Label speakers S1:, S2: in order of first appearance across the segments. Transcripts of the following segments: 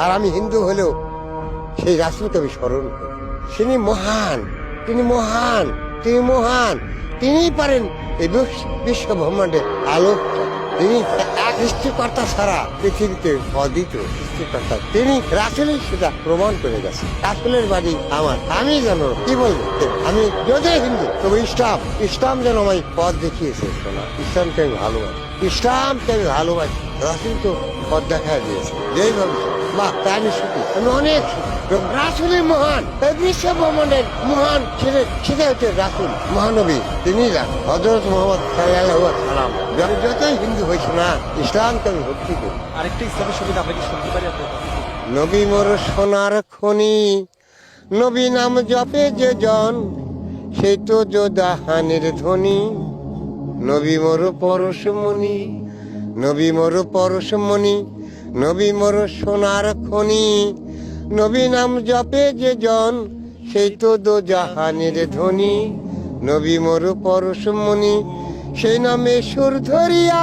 S1: আর আমি হিন্দু হলেও সেই রাসূলকে আমি স্মরণ করি। তিনি মহান, তিনি মহান, তিনি মহান। তিনিই পারেন এই বিশ্ব ব্রহ্মাণ্ডের আলোক। তিনি এক সৃষ্টিকর্তা ছাড়া পৃথিবীতে অদ্বিতীয় সৃষ্টিকর্তা। তিনি রাসূলই সেটা প্রমাণ করে গেছে। রাসূলের বাড়ি আমার, আমি যেন কি বলবো, আমি যদি হিন্দু তবে ইসলাম যেন আমায় পথ দেখিয়েছে। শোনা, ইসলামকে আমি ভালোবাসি, ইসলামকে আমি ভালোবাসি। রাসূল তো পথ দেখায় দিয়েছে যেইভাবে। বাহ, তাই আমি সুখী, আমি অনেক সুখী। রাসূলই মহান, এই বিশ্ব ব্রহ্মাণ্ডের মহান সেটা হচ্ছে রাসূল, মহানবী। তিনি হযরত মুহাম্মদ সাল্লাল্লাহু আলাইহি ওয়াসাল্লাম। যতই হিন্দু হয়েছে না, ইসলামকে আমি ভক্তি করি।
S2: আরেকটা ইসলামের সুবিধা আমরা কি শুনতে পারি আপনার?
S1: নবী মোর সোনার খনি, নবী নাম জপে যে জন, সেই তো যোদাহানের ধ্বনি। নবী মোর পরশমণি, নবী মোর পরশমণি, নবী মোর সোনার খনি, নবী নাম জপে যে জন, সেই তো দোজাহানের ধ্বনি। নবী মোর পরশমণি, সেই নামে সুর ধরিয়া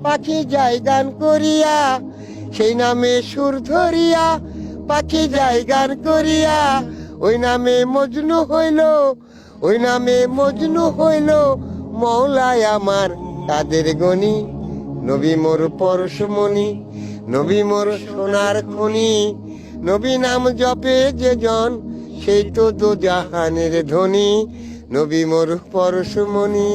S1: পাখি যায় গান করিয়া, সেই নামে সুর ধরিয়া পাখি যায় গান করিয়া। ওই নামে মজনু হইল, ওই নামে মজনু হইল মওলায় আমার কাদের গনি। নবী মোর পরশমণি, নবী মোর সোনার খনি, নবী নাম জপে যে জন, সেই তো দোজাহানের ধ্বনি। নবী মোর পরশমণি।